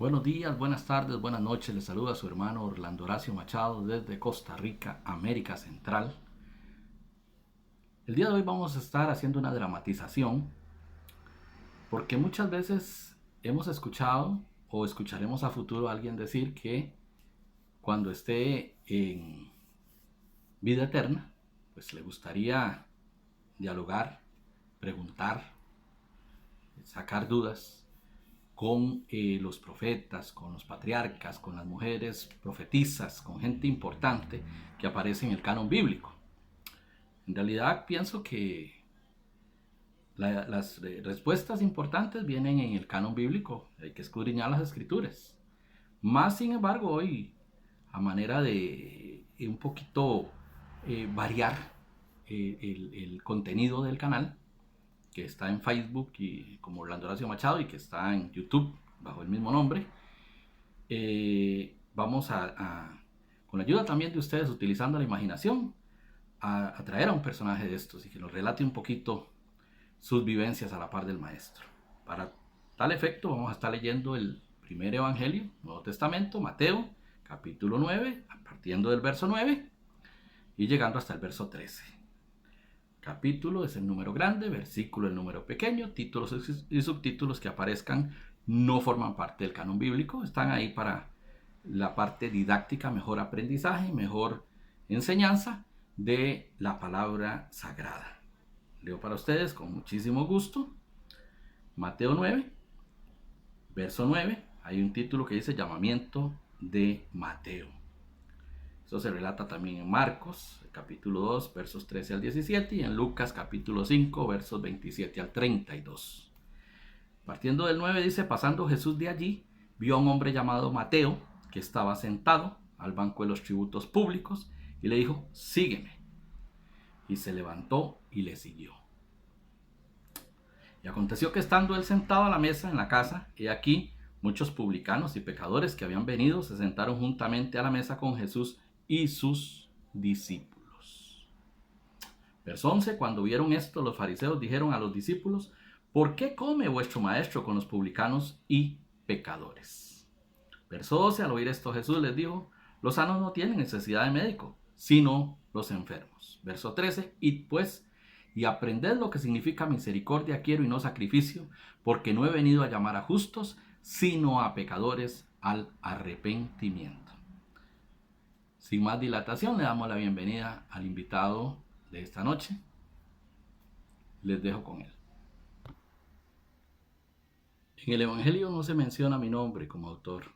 Buenos días, buenas tardes, buenas noches. Les saluda su hermano Orlando Horacio Machado desde Costa Rica, América Central. El día de hoy vamos a estar haciendo una dramatización porque muchas veces hemos escuchado o escucharemos a futuro a alguien decir que cuando esté en vida eterna, pues le gustaría dialogar, preguntar, sacar dudas con los profetas, con los patriarcas, con las mujeres profetizas, con gente importante que aparece en el canon bíblico. En realidad pienso que las respuestas importantes vienen en el canon bíblico, hay que escudriñar las escrituras. Más sin embargo hoy, a manera de un poquito variar el contenido del canal, que está en Facebook y como Orlando Horacio Machado y que está en YouTube bajo el mismo nombre, vamos con la ayuda también de ustedes, utilizando la imaginación, a traer a un personaje de estos y que nos relate un poquito sus vivencias a la par del maestro. Para tal efecto vamos a estar leyendo el primer evangelio, Nuevo Testamento, Mateo, capítulo 9, partiendo del verso 9 y llegando hasta el verso 13. Capítulo es el número grande, versículo el número pequeño, títulos y subtítulos que aparezcan no forman parte del canon bíblico, están ahí para la parte didáctica, mejor aprendizaje, mejor enseñanza de la palabra sagrada. Leo para ustedes con muchísimo gusto Mateo 9, verso 9. Hay un título que dice llamamiento de Mateo. Eso se relata también en Marcos, capítulo 2, versos 13 al 17, y en Lucas, capítulo 5, versos 27 al 32. Partiendo del 9 dice, pasando Jesús de allí, vio a un hombre llamado Mateo, que estaba sentado al banco de los tributos públicos, y le dijo, sígueme. Y se levantó y le siguió. Y aconteció que estando él sentado a la mesa en la casa, he aquí muchos publicanos y pecadores que habían venido se sentaron juntamente a la mesa con Jesús y sus discípulos. Verso 11, cuando vieron esto, los fariseos dijeron a los discípulos, ¿por qué come vuestro maestro con los publicanos y pecadores? Verso 12, al oír esto Jesús les dijo, los sanos no tienen necesidad de médico, sino los enfermos. Verso 13, y aprended lo que significa misericordia quiero y no sacrificio, porque no he venido a llamar a justos, sino a pecadores al arrepentimiento. Sin más dilatación, le damos la bienvenida al invitado de esta noche. Les dejo con él. En el Evangelio no se menciona mi nombre como autor,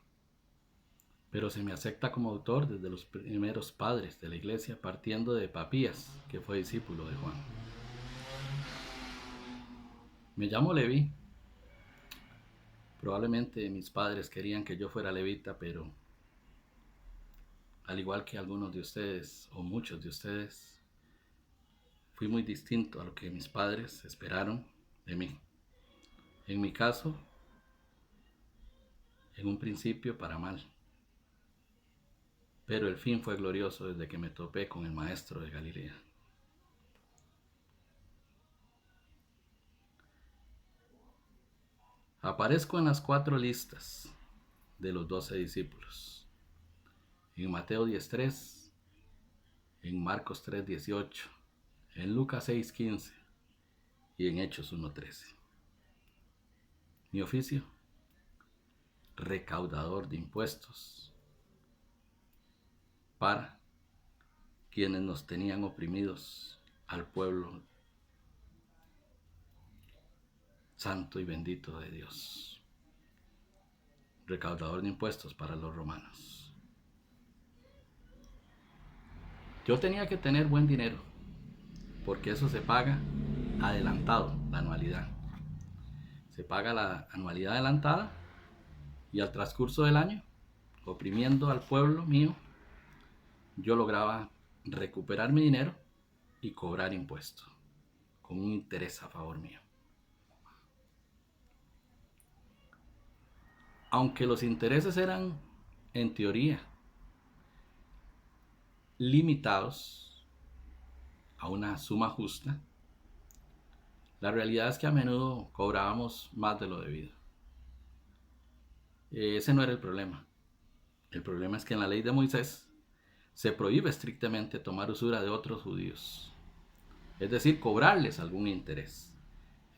pero se me acepta como autor desde los primeros padres de la iglesia, partiendo de Papías, que fue discípulo de Juan. Me llamo Leví. Probablemente mis padres querían que yo fuera levita, pero al igual que algunos de ustedes, o muchos de ustedes, fui muy distinto a lo que mis padres esperaron de mí. En mi caso, en un principio para mal, pero el fin fue glorioso desde que me topé con el maestro de Galilea. Aparezco en las 4 listas de los 12 discípulos. En Mateo 10:3, en Marcos 3:18, en Lucas 6:15 y en Hechos 1:13. Mi oficio, recaudador de impuestos para quienes nos tenían oprimidos, al pueblo santo y bendito de Dios. Recaudador de impuestos para los romanos. Yo tenía que tener buen dinero, porque eso se paga adelantado, la anualidad. Se paga la anualidad adelantada y al transcurso del año, oprimiendo al pueblo mío, yo lograba recuperar mi dinero y cobrar impuestos con un interés a favor mío. Aunque los intereses eran, en teoría, limitados a una suma justa, la realidad es que a menudo cobrábamos más de lo debido. Ese no era el problema. El problema es que en la ley de Moisés se prohíbe estrictamente tomar usura de otros judíos, es decir, cobrarles algún interés.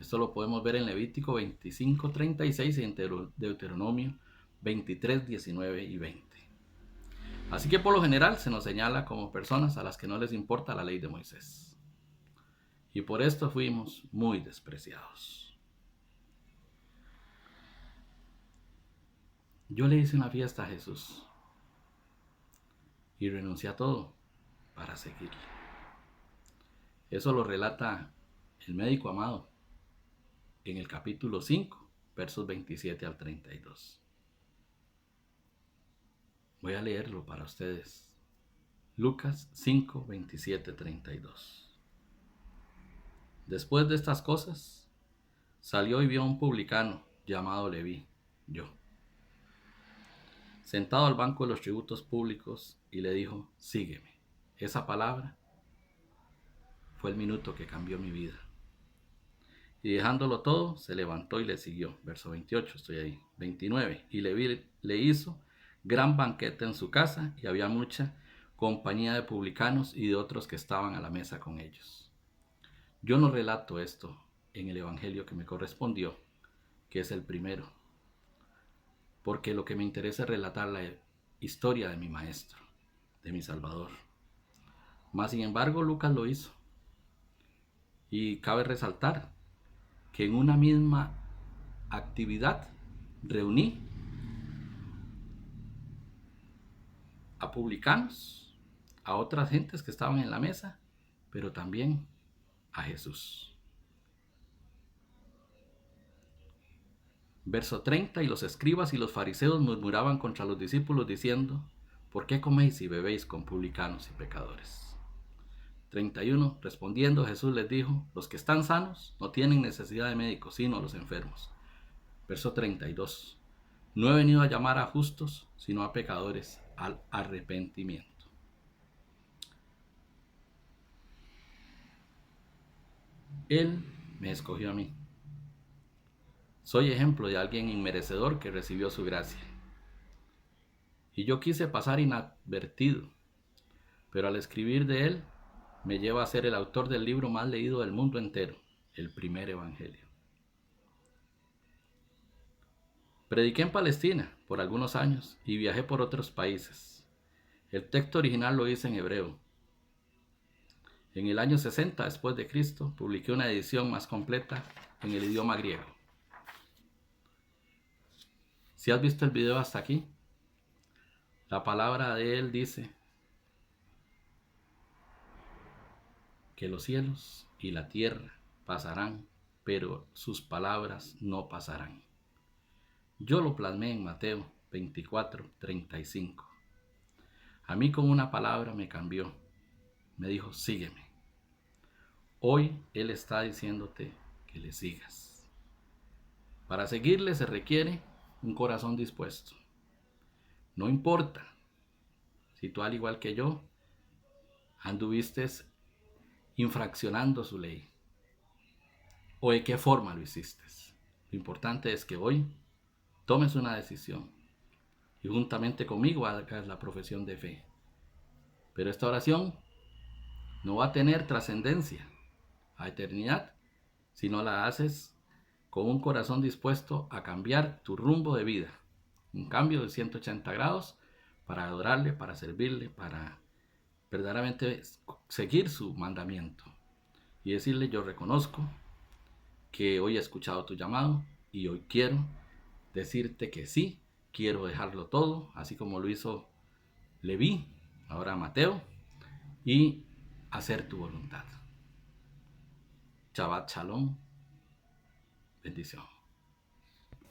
Esto lo podemos ver en Levítico 25:36 y en Deuteronomio 23:19 y 20. Así que por lo general se nos señala como personas a las que no les importa la ley de Moisés. Y por esto fuimos muy despreciados. Yo le hice una fiesta a Jesús y renuncié a todo para seguirle. Eso lo relata el médico amado en el capítulo 5, versos 27 al 32. Voy a leerlo para ustedes. Lucas 5, 27, 32. Después de estas cosas, salió y vio a un publicano llamado Leví, yo, sentado al banco de los tributos públicos, y le dijo: sígueme. Esa palabra fue el minuto que cambió mi vida. Y dejándolo todo, se levantó y le siguió. Verso 28, estoy ahí. 29. Y Leví le hizo gran banquete en su casa, y había mucha compañía de publicanos y de otros que estaban a la mesa con ellos. Yo no relato esto en el evangelio que me correspondió, que es el primero, porque lo que me interesa es relatar la historia de mi maestro, de mi Salvador. Mas sin embargo, Lucas lo hizo. Y cabe resaltar que en una misma actividad reuní a publicanos, a otras gentes que estaban en la mesa, pero también a Jesús. Verso 30, y los escribas y los fariseos murmuraban contra los discípulos diciendo: ¿por qué coméis y bebéis con publicanos y pecadores? 31, respondiendo Jesús les dijo: los que están sanos no tienen necesidad de médicos, sino los enfermos. Verso 32, no he venido a llamar a justos, sino a pecadores al arrepentimiento. Él me escogió a mí. Soy ejemplo de alguien inmerecedor que recibió su gracia. Y yo quise pasar inadvertido, pero al escribir de él, me lleva a ser el autor del libro más leído del mundo entero, el primer evangelio. Prediqué en Palestina por algunos años y viajé por otros países. El texto original lo hice en hebreo. En el año 60 después de Cristo, publiqué una edición más completa en el idioma griego. Si has visto el video hasta aquí, la palabra de él dice que los cielos y la tierra pasarán, pero sus palabras no pasarán. Yo lo plasmé en Mateo 24:35. A mí con una palabra me cambió. Me dijo: sígueme. Hoy Él está diciéndote que le sigas. Para seguirle se requiere un corazón dispuesto. No importa si tú, al igual que yo, anduviste infraccionando su ley o de qué forma lo hiciste. Lo importante es que hoy tomes una decisión y juntamente conmigo hagas la profesión de fe. Pero esta oración no va a tener trascendencia a eternidad si no la haces con un corazón dispuesto a cambiar tu rumbo de vida. Un cambio de 180 grados para adorarle, para servirle, para verdaderamente seguir su mandamiento. Y decirle: yo reconozco que hoy he escuchado tu llamado y hoy quiero decirte que sí, quiero dejarlo todo, así como lo hizo Leví, ahora Mateo, y hacer tu voluntad. Shabbat Shalom. Bendición.